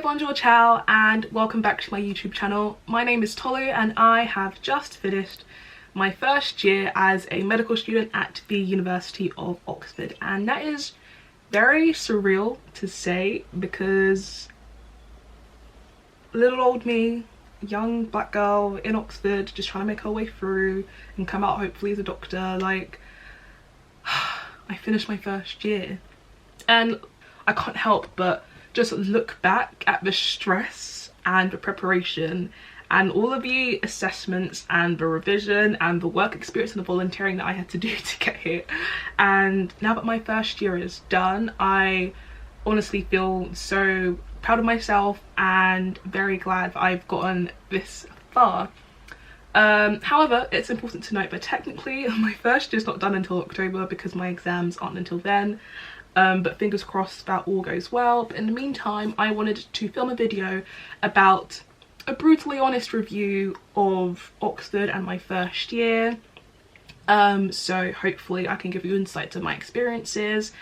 bonjour, ciao, and welcome back to my YouTube channel. My name is Tolu and I have just finished my first year as a medical student at the University of Oxford, and that is very surreal to say because little old me, young black girl in Oxford, just trying to make her way through and come out hopefully as a doctor, like I finished my first year and I can't help but just look back at the stress and the preparation and all of the assessments and the revision and the work experience and the volunteering that I had to do to get here. And now that my first year is done, I honestly feel so proud of myself and very glad that I've gotten this far. However, it's important to note that technically my first year's not done until October because my exams aren't until then. But fingers crossed that all goes well. But in the meantime, I wanted to film a video about a brutally honest review of Oxford and my first year. So hopefully I can give you insight to my experiences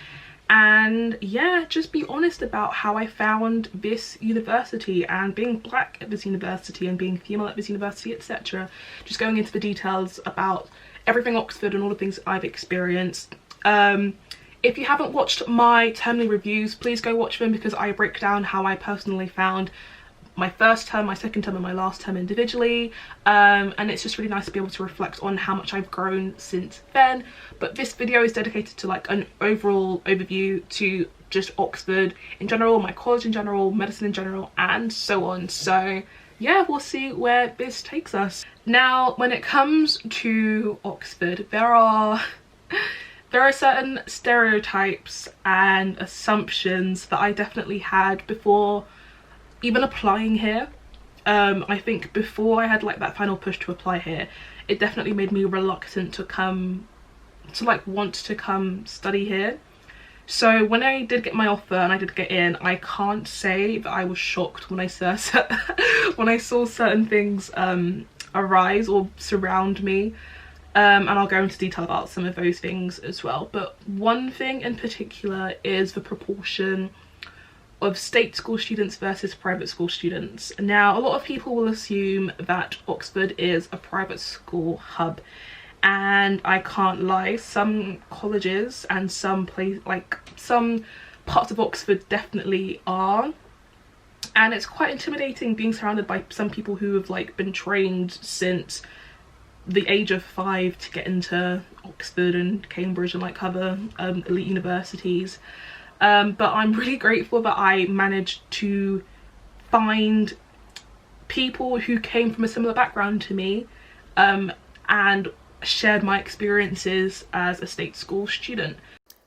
and yeah, just be honest about how I found this university and being black at this university and being female at this university, etc. Just going into the details about everything Oxford and all the things I've experienced. If you haven't watched my termly reviews, please go watch them because I break down how I personally found my first term, my second term and my last term individually, and it's just really nice to be able to reflect on how much I've grown since then. But this video is dedicated to like an overall overview to just Oxford in general, my college in general, medicine in general, and so on. So yeah, we'll see where this takes us. Now, when it comes to Oxford, there are certain stereotypes and assumptions that I definitely had before even applying here. I think before I had like that final push to apply here, it definitely made me reluctant to want to come study here. So when I did get my offer and I did get in, I can't say that I was shocked when I saw certain things arise or surround me. And I'll go into detail about some of those things as well. But one thing in particular is the proportion of state school students versus private school students. Now, a lot of people will assume that Oxford is a private school hub, and I can't lie, some colleges and some parts of Oxford definitely are. And it's quite intimidating being surrounded by some people who have like been trained since the age of 5 to get into Oxford and Cambridge and like other elite universities. But I'm really grateful that I managed to find people who came from a similar background to me and shared my experiences as a state school student.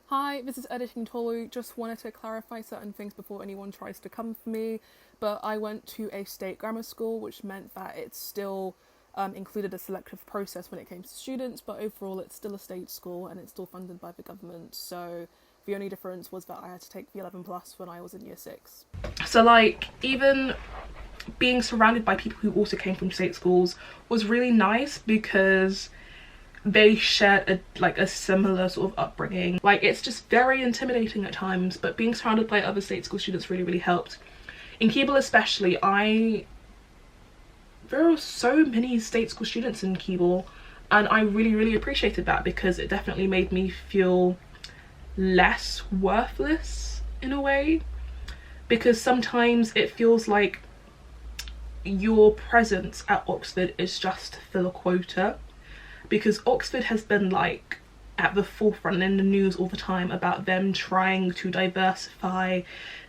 Hi, this is Editing Tolu. Just wanted to clarify certain things before anyone tries to come for me, but I went to a state grammar school, which meant that it's still included a selective process when it came to students, but overall it's still a state school and it's still funded by the government. So the only difference was that I had to take the 11 plus when I was in year 6. So like, even being surrounded by people who also came from state schools was really nice because they shared a similar sort of upbringing. Like, it's just very intimidating at times, but being surrounded by other state school students really helped. In Keble especially, there are so many state school students in Keble, and I really appreciated that because it definitely made me feel less worthless in a way, because sometimes it feels like your presence at Oxford is just to fill a quota, because Oxford has been like at the forefront in the news all the time about them trying to diversify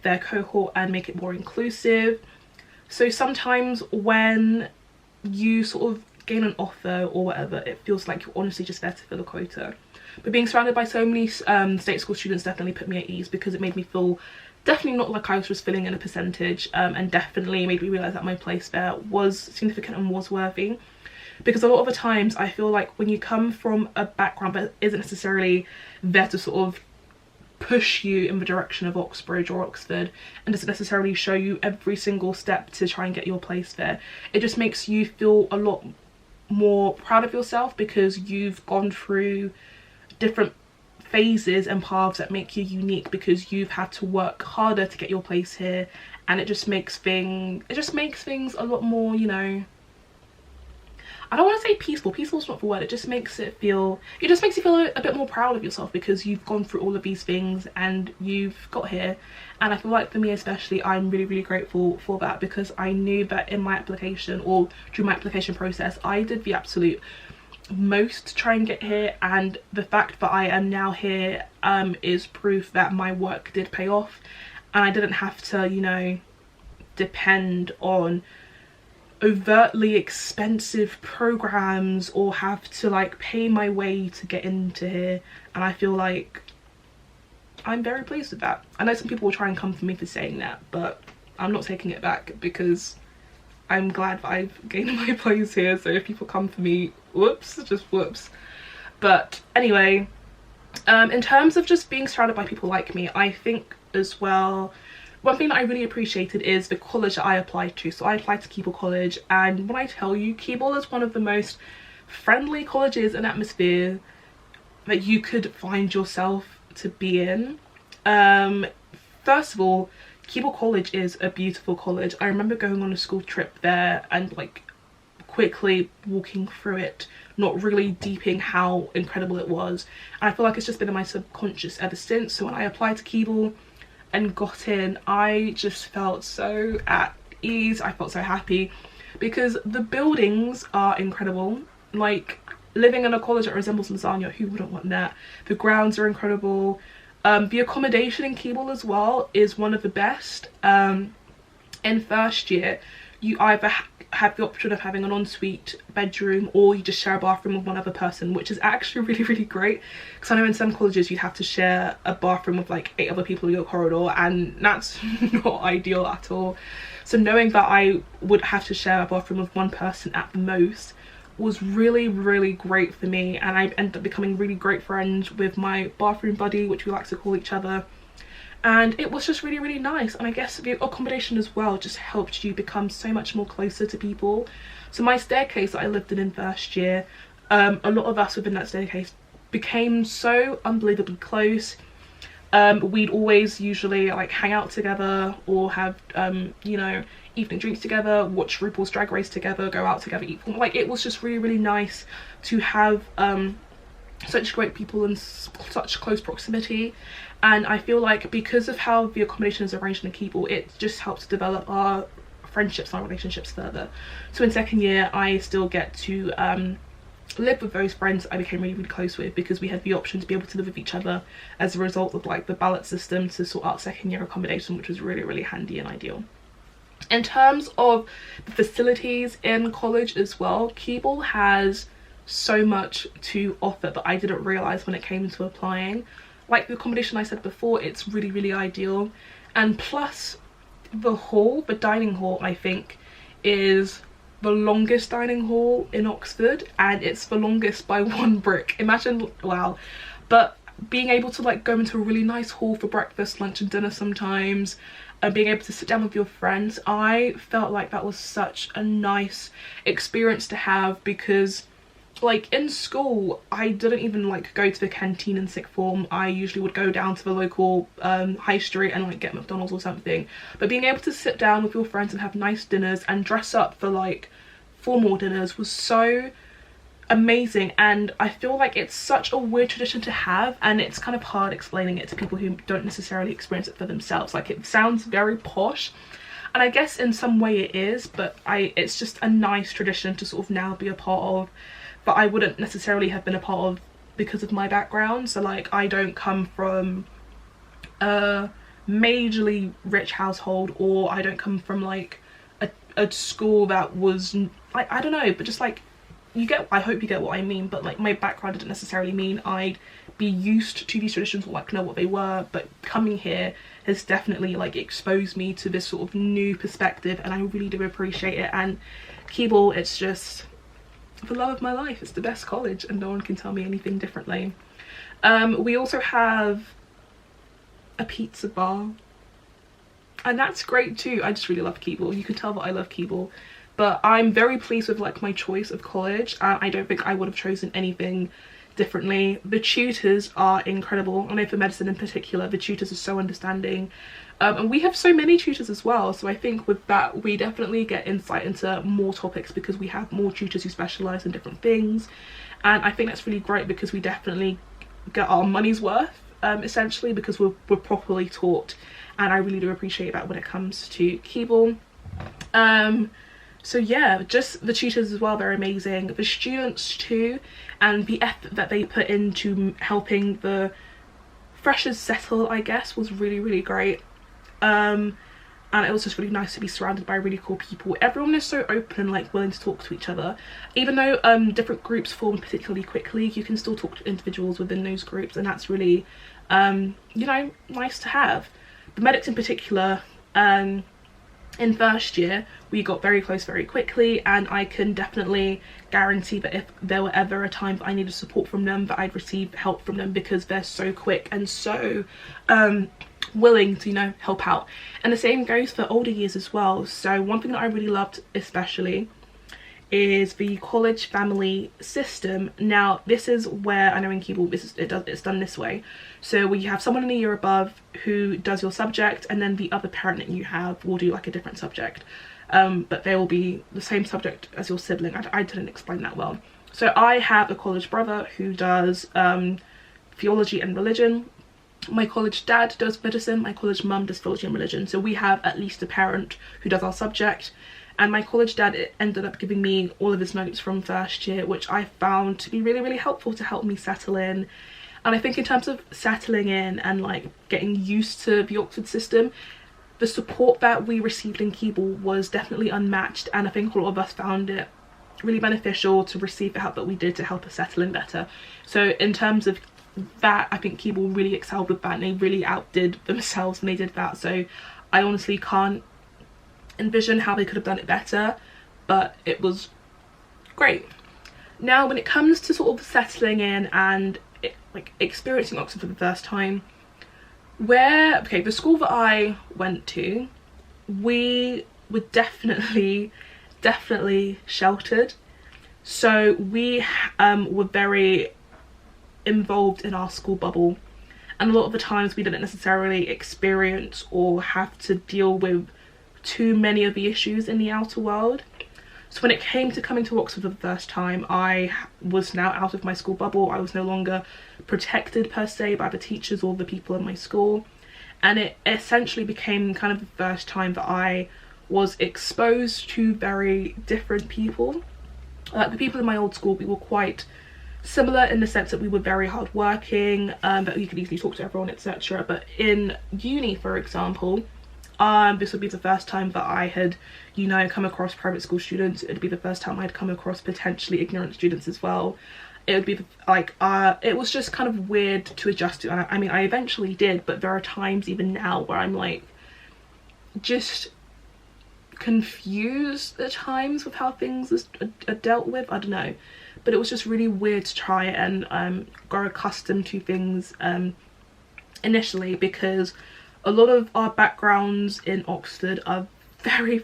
their cohort and make it more inclusive. So sometimes when you sort of gain an offer or whatever, it feels like you're honestly just there to fill a quota. But being surrounded by so many state school students definitely put me at ease because it made me feel definitely not like I was just filling in a percentage, and definitely made me realise that my place there was significant and was worthy. Because a lot of the times I feel like when you come from a background that isn't necessarily there to sort of push you in the direction of Oxbridge or Oxford and doesn't necessarily show you every single step to try and get your place there, it just makes you feel a lot more proud of yourself because you've gone through different phases and paths that make you unique because you've had to work harder to get your place here, and it just makes things a lot more, you know, I don't want to say peaceful. Peaceful's not the word. It just makes you feel a bit more proud of yourself because you've gone through all of these things and you've got here. And I feel like for me especially, I'm really, really grateful for that, because I knew that in my application, or during my application process, I did the absolute most to try and get here, and the fact that I am now here is proof that my work did pay off, and I didn't have to, you know, depend on overtly expensive programs or have to like pay my way to get into here. And I feel like I'm very pleased with that. I know some people will try and come for me for saying that, but I'm not taking it back because I'm glad that I've gained my place here. So if people come for me, whoops, just whoops. But anyway, in terms of just being surrounded by people like me, I think as well, one thing that I really appreciated is the college that I applied to. So I applied to Keble College, and when I tell you, Keble is one of the most friendly colleges and atmosphere that you could find yourself to be in. First of all, Keble College is a beautiful college. I remember going on a school trip there and like quickly walking through it, not really deeping how incredible it was. And I feel like it's just been in my subconscious ever since. So when I applied to Keble and got in, I just felt so at ease. I felt so happy because the buildings are incredible. Like, living in a college that resembles lasagna, who wouldn't want that? The grounds are incredible. The accommodation in Keble as well is one of the best. In first year, you either have the option of having an ensuite bedroom, or you just share a bathroom with one other person, which is actually really, really great, because I know in some colleges you'd have to share a bathroom with like 8 other people in your corridor, and that's not ideal at all. So knowing that I would have to share a bathroom with one person at the most was really, really great for me, and I ended up becoming really great friends with my bathroom buddy, which we like to call each other. And it was just really, really nice. And I guess the accommodation as well just helped you become so much more closer to people. So my staircase that I lived in first year, a lot of us within that staircase became so unbelievably close. We'd always usually like hang out together or have, you know, evening drinks together, watch RuPaul's Drag Race together, go out together, eat. Like, it was just really, really nice to have such great people in such close proximity. And I feel like because of how the accommodation is arranged in Keble, it just helps develop our friendships and our relationships further. So in second year, I still get to live with those friends I became really, really close with, because we had the option to be able to live with each other as a result of like the ballot system to sort out second year accommodation, which was really, really handy and ideal. In terms of the facilities in college as well, Keble has so much to offer that I didn't realise when it came to applying. Like the accommodation I said before, it's really, really ideal. And plus the hall, the dining hall, I think is the longest dining hall in Oxford, and it's the longest by 1 brick. Imagine, wow. But being able to like go into a really nice hall for breakfast, lunch and dinner sometimes, and being able to sit down with your friends, I felt like that was such a nice experience to have, because like in school I didn't even like go to the canteen in sixth form. I usually would go down to the local high street and like get McDonald's or something. But being able to sit down with your friends and have nice dinners and dress up for like formal dinners was so amazing. And I feel like it's such a weird tradition to have, and it's kind of hard explaining it to people who don't necessarily experience it for themselves. Like, it sounds very posh, and I guess in some way it is, but it's just a nice tradition to sort of now be a part of, but I wouldn't necessarily have been a part of because of my background. So like, I don't come from a majorly rich household, or I don't come from like a school that was like, I don't know, but just like, you get, I hope you get what I mean, but like my background didn't necessarily mean I'd be used to these traditions or like know what they were. But coming here has definitely like exposed me to this sort of new perspective, and I really do appreciate it. And Keble, it's just the love of my life. It's the best college, and no one can tell me anything differently. We also have a pizza bar, and that's great too. I just really love Keble. You can tell that I love Keble. But I'm very pleased with like my choice of college. I don't think I would have chosen anything differently. The tutors are incredible. I know for medicine in particular, the tutors are so understanding. And we have so many tutors as well, so I think with that we definitely get insight into more topics because we have more tutors who specialise in different things, and I think that's really great because we definitely get our money's worth, essentially, because we're properly taught, and I really do appreciate that when it comes to keble. So yeah, just the tutors as well, they're amazing. The students too, and the effort that they put into helping the freshers settle, I guess, was really great. And it was just really nice to be surrounded by really cool people. Everyone is so open and like willing to talk to each other. Even though different groups formed particularly quickly, you can still talk to individuals within those groups, and that's really you know, nice to have. The medics in particular, in first year we got very close very quickly, and I can definitely guarantee that if there were ever a time that I needed support from them, that I'd receive help from them because they're so quick and so willing to, you know, help out. And the same goes for older years as well. So one thing that I really loved especially is the college family system. Now this is where, I know in keble it's done this way, so we have someone in a year above who does your subject, and then the other parent that you have will do like a different subject, but they will be the same subject as your sibling. I didn't explain that well. So I have a college brother who does theology and religion. My college dad does medicine, my college mum does theology and religion, so we have at least a parent who does our subject. And my college dad ended up giving me all of his notes from first year, which I found to be really helpful to help me settle in. And I think in terms of settling in and like getting used to the Oxford system, the support that we received in keble was definitely unmatched, and I think a lot of us found it really beneficial to receive the help that we did to help us settle in better. So in terms of that, I think keble really excelled with that, and they really outdid themselves when they did that. So I honestly can't envision how they could have done it better, but it was great. Now when it comes to sort of settling in and like experiencing Oxford for the first time, the school that I went to, we were definitely sheltered, so we were very involved in our school bubble, and a lot of the times we didn't necessarily experience or have to deal with too many of the issues in the outer world. So when it came to coming to Oxford for the first time, I was now out of my school bubble. I was no longer protected per se by the teachers or the people in my school, and it essentially became kind of the first time that I was exposed to very different people. Like the people in my old school, we were quite similar in the sense that we were very hardworking, but you could easily talk to everyone, etc. But in uni, for example, this would be the first time that I had, you know, come across private school students. It would be the first time I'd come across potentially ignorant students as well. It would be like it was just kind of weird to adjust to, and I mean I eventually did, but there are times even now where I'm like just confused at times with how things are dealt with. I don't know, but it was just really weird to try and grow accustomed to things initially, because a lot of our backgrounds in Oxford are very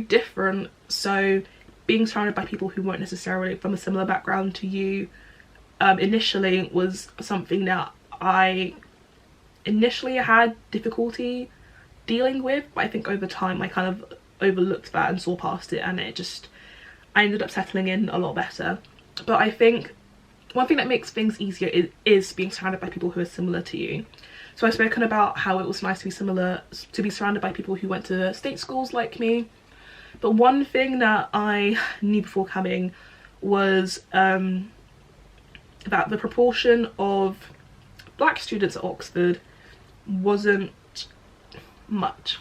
different. So being surrounded by people who weren't necessarily from a similar background to you initially was something that I initially had difficulty dealing with, but I think over time I kind of overlooked that and saw past it, and I ended up settling in a lot better. But I think one thing that makes things easier is being surrounded by people who are similar to you. So I've spoken about how it was nice to be surrounded by people who went to state schools like me. But one thing that I knew before coming was that the proportion of black students at Oxford wasn't much.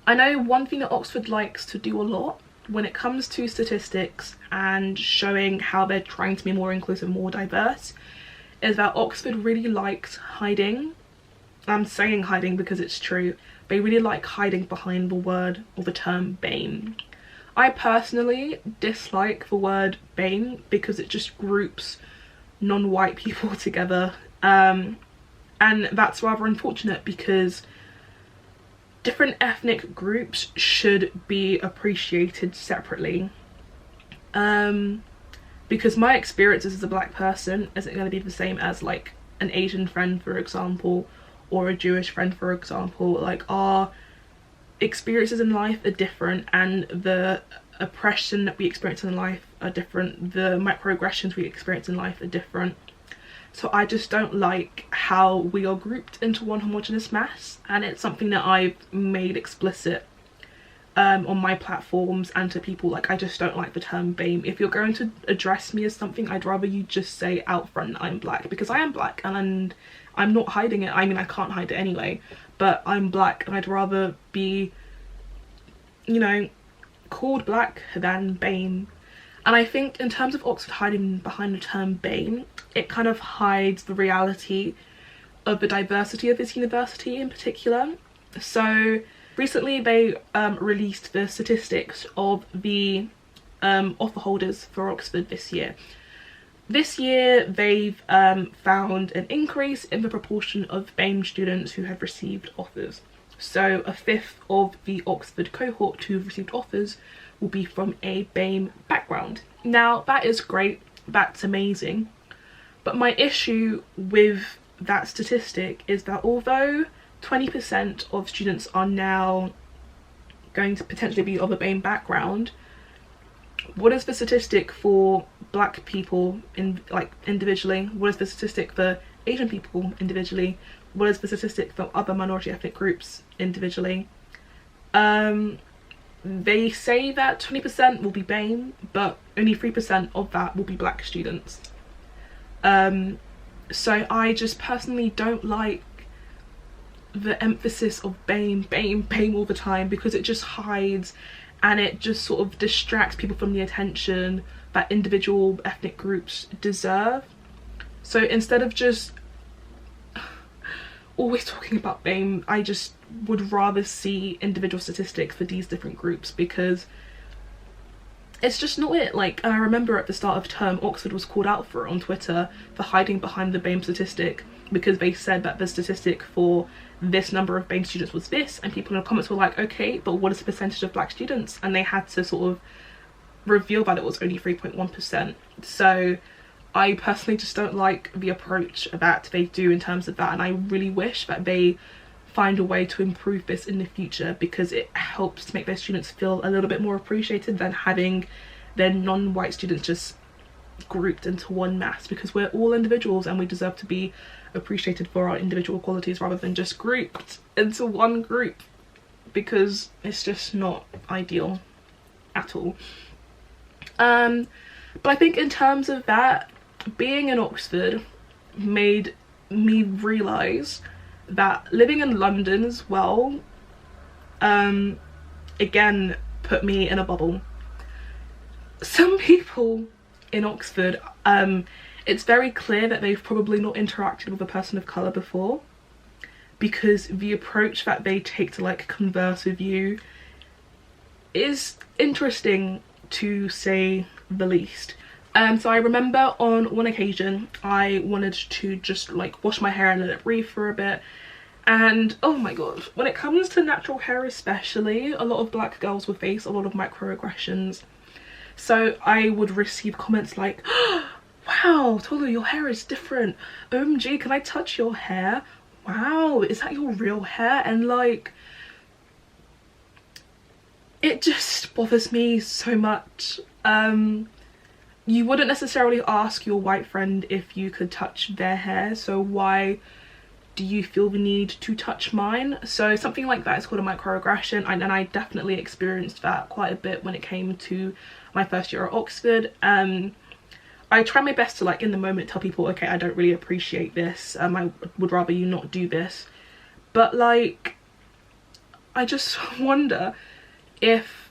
I know one thing that Oxford likes to do a lot when it comes to statistics and showing how they're trying to be more inclusive, more diverse, is that Oxford really likes hiding. I'm saying hiding because it's true. They really like hiding behind the word or the term BAME. I personally dislike the word BAME because it just groups non-white people together, and that's rather unfortunate because different ethnic groups should be appreciated separately. because my experiences as a black person isn't going to be the same as like an Asian friend, for example, or a Jewish friend, for example. Like, our experiences in life are different, and the oppression that we experience in life are different, the microaggressions we experience in life are different. So I just don't like how we are grouped into one homogenous mass, and it's something that I've made explicit on my platforms and to people. Like, I just don't like the term BAME. If you're going to address me as something, I'd rather you just say out front I'm black, because I am black, and I'm not hiding it. I mean, I can't hide it anyway, but I'm black, and I'd rather be, you know, called black than BAME. And I think in terms of Oxford hiding behind the term BAME, it kind of hides the reality of the diversity of this university in particular. So recently they released the statistics of the offer holders for Oxford this year. This year they've found an increase in the proportion of BAME students who have received offers. So a fifth of the Oxford cohort who have received offers will be from a BAME background. Now that is great, that's amazing, but my issue with that statistic is that although 20% of students are now going to potentially be of a BAME background, what is the statistic for black people individually? What is the statistic for Asian people individually? What is the statistic for other minority ethnic groups individually? They say that 20% will be BAME, but only 3% of that will be black students. So I just personally don't like the emphasis of BAME, BAME, BAME all the time, because it just hides and it just sort of distracts people from the attention that individual ethnic groups deserve. So instead of just always talking about BAME, I just would rather see individual statistics for these different groups, because it's just not it. Like, and I remember at the start of term, Oxford was called out for it on Twitter for hiding behind the BAME statistic, because they said that the statistic for this number of BAME students was this, and people in the comments were like, okay, but what is the percentage of black students? And they had to sort of reveal that it was only 3.1%. So I personally just don't like the approach that they do in terms of that, and I really wish that they find a way to improve this in the future, because it helps to make their students feel a little bit more appreciated than having their non-white students just grouped into one mass, because we're all individuals and we deserve to be appreciated for our individual qualities rather than just grouped into one group, because it's just not ideal at all. But I think in terms of that, being in Oxford made me realise that living in London as well, again, put me in a bubble. Some people in Oxford, it's very clear that they've probably not interacted with a person of colour before, because the approach that they take to like converse with you is interesting, to say the least. So I remember on one occasion I wanted to just like wash my hair and let it breathe for a bit, and oh my god, when it comes to natural hair especially, a lot of black girls will face a lot of microaggressions. So I would receive comments like, wow, Tolu, your hair is different, OMG, can I touch your hair? Wow, is that your real hair? And like, it just bothers me so much. You wouldn't necessarily ask your white friend if you could touch their hair, so why do you feel the need to touch mine? So something like that is called a microaggression, and I definitely experienced that quite a bit when it came to my first year at Oxford. I try my best to like in the moment tell people, okay, I don't really appreciate this, I would rather you not do this, but like, I just wonder if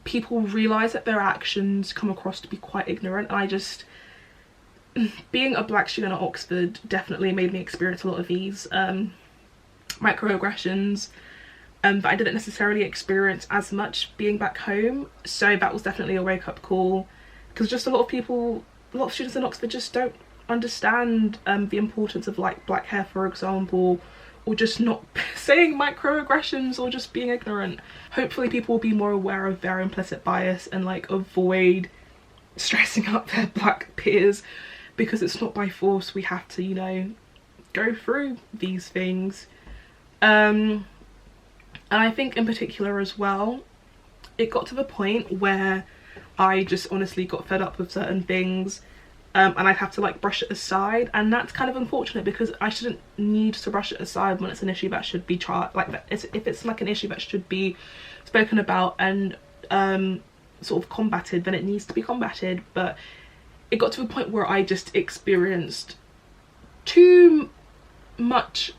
people realise that their actions come across to be quite ignorant. And I just, being a black student at Oxford definitely made me experience a lot of these microaggressions that I didn't necessarily experience as much being back home. So that was definitely a wake-up call, because just a lot of students in Oxford just don't understand the importance of like black hair, for example, or just not saying microaggressions, or just being ignorant. Hopefully people will be more aware of their implicit bias and like avoid stressing up their black peers, because it's not by force. We have to, you know, go through these things. And I think in particular as well, it got to the point where I just honestly got fed up with certain things, and I'd have to like brush it aside, and that's kind of unfortunate because I shouldn't need to brush it aside when it's an issue that should be if it's like an issue that should be spoken about and sort of combated, then it needs to be combated. But it got to a point where I just experienced too much,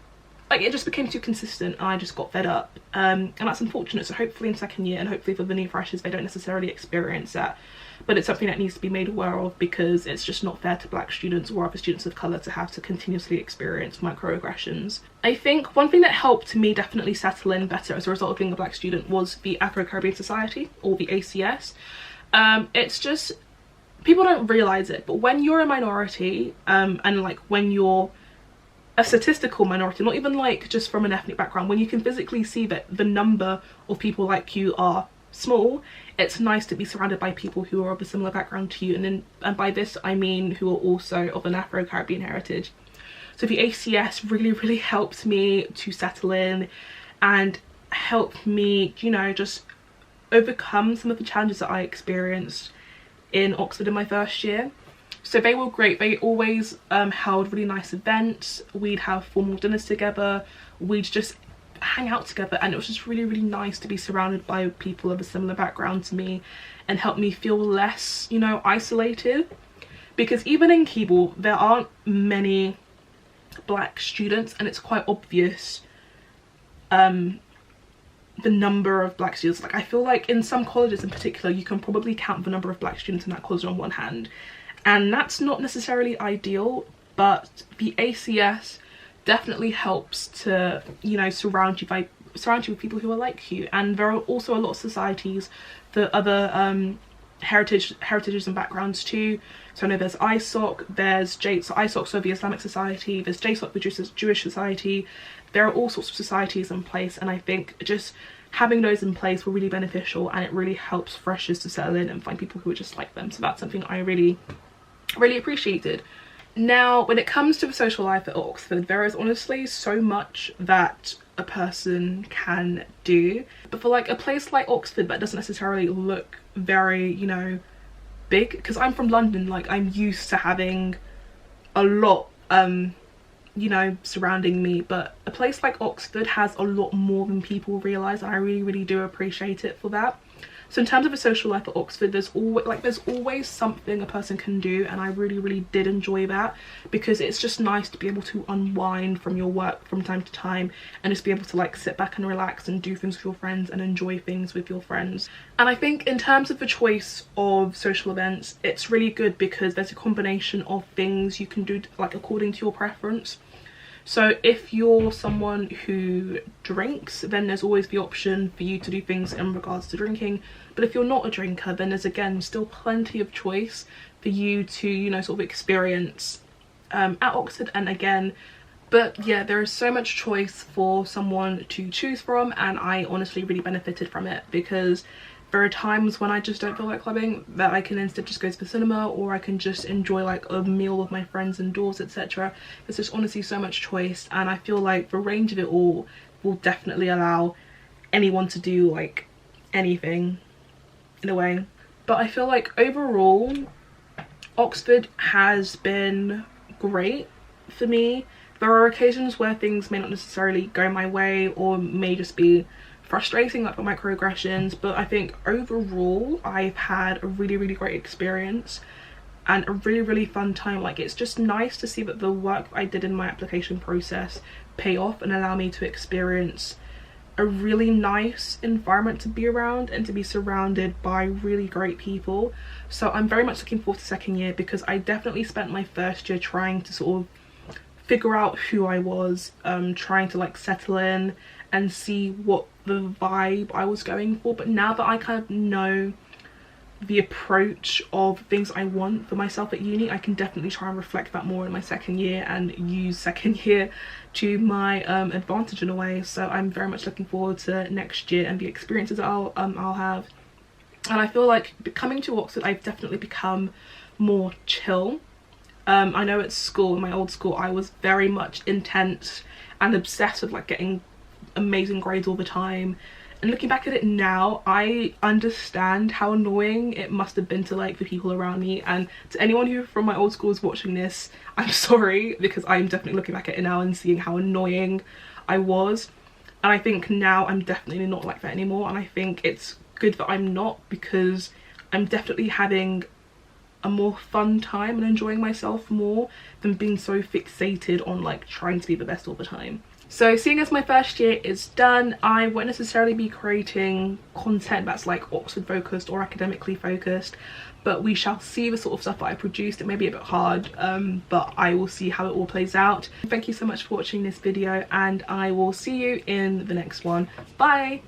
like it just became too consistent, and I just got fed up, and that's unfortunate. So hopefully in second year, and hopefully for the new freshers, they don't necessarily experience that, but it's something that needs to be made aware of, because it's just not fair to black students or other students of colour to have to continuously experience microaggressions. I think one thing that helped me definitely settle in better as a result of being a black student was the Afro-Caribbean Society, or the ACS. It's just, people don't realise it, but when you're a minority, and like when you're a statistical minority, not even like just from an ethnic background, when you can physically see that the number of people like you are small, it's nice to be surrounded by people who are of a similar background to you, and by this I mean who are also of an Afro-Caribbean heritage. So the ACS really helped me to settle in and helped me, you know, just overcome some of the challenges that I experienced in Oxford in my first year. So they were great. They always held really nice events. We'd have formal dinners together, we'd just hang out together, and it was just really nice to be surrounded by people of a similar background to me, and help me feel less, you know, isolated. Because even in Keble there aren't many black students, and it's quite obvious the number of black students. Like I feel like in some colleges in particular, you can probably count the number of black students in that college on one hand, and that's not necessarily ideal, but the ACS definitely helps to, you know, surround you with people who are like you. And there are also a lot of societies for other heritages and backgrounds too. So I know there's ISOC, there's so ISOC, so the Islamic Society, there's JSOC, the Jewish Society. There are all sorts of societies in place, and I think just having those in place were really beneficial, and it really helps freshers to settle in and find people who are just like them. So that's something I really appreciated. Now, when it comes to the social life at Oxford, there is honestly so much that a person can do. But for like a place like Oxford that doesn't necessarily look very, you know, big, because I'm from London, like I'm used to having a lot, you know, surrounding me, but a place like Oxford has a lot more than people realise, and I really do appreciate it for that. So in terms of a social life at Oxford, there's always something a person can do, and I really did enjoy that, because it's just nice to be able to unwind from your work from time to time, and just be able to like sit back and relax and do things with your friends and enjoy things with your friends. And I think in terms of the choice of social events, it's really good because there's a combination of things you can do like according to your preference. So if you're someone who drinks, then there's always the option for you to do things in regards to drinking. But if you're not a drinker, then there's again still plenty of choice for you to, you know, sort of experience at Oxford. And again, but yeah, there is so much choice for someone to choose from, and I honestly really benefited from it, because there are times when I just don't feel like clubbing that I can instead just go to the cinema, or I can just enjoy like a meal with my friends indoors, etc. There's just honestly so much choice, and I feel like the range of it all will definitely allow anyone to do like anything in a way. But I feel like overall Oxford has been great for me. There are occasions where things may not necessarily go my way, or may just be frustrating, like the microaggressions, but I think overall I've had a really great experience and a really fun time. Like it's just nice to see that the work I did in my application process pay off and allow me to experience a really nice environment to be around, and to be surrounded by really great people. So I'm very much looking forward to second year, because I definitely spent my first year trying to sort of figure out who I was, trying to like settle in and see what the vibe I was going for. But now that I kind of know the approach of things I want for myself at uni, I can definitely try and reflect that more in my second year, and use second year to my advantage in a way. So I'm very much looking forward to next year and the experiences I'll have. And I feel like coming to Oxford, I've definitely become more chill. I know at school, in my old school, I was very much intense and obsessed with like getting amazing grades all the time. And looking back at it now, I understand how annoying it must have been to like the people around me. And to anyone who from my old school is watching this, I'm sorry, because I'm definitely looking back at it now and seeing how annoying I was. And I think now I'm definitely not like that anymore, and I think it's good that I'm not, because I'm definitely having a more fun time and enjoying myself more than being so fixated on like trying to be the best all the time. So seeing as my first year is done, I won't necessarily be creating content that's like Oxford focused or academically focused, but we shall see the sort of stuff that I produced. It may be a bit hard, but I will see how it all plays out. Thank you so much for watching this video, and I will see you in the next one. Bye!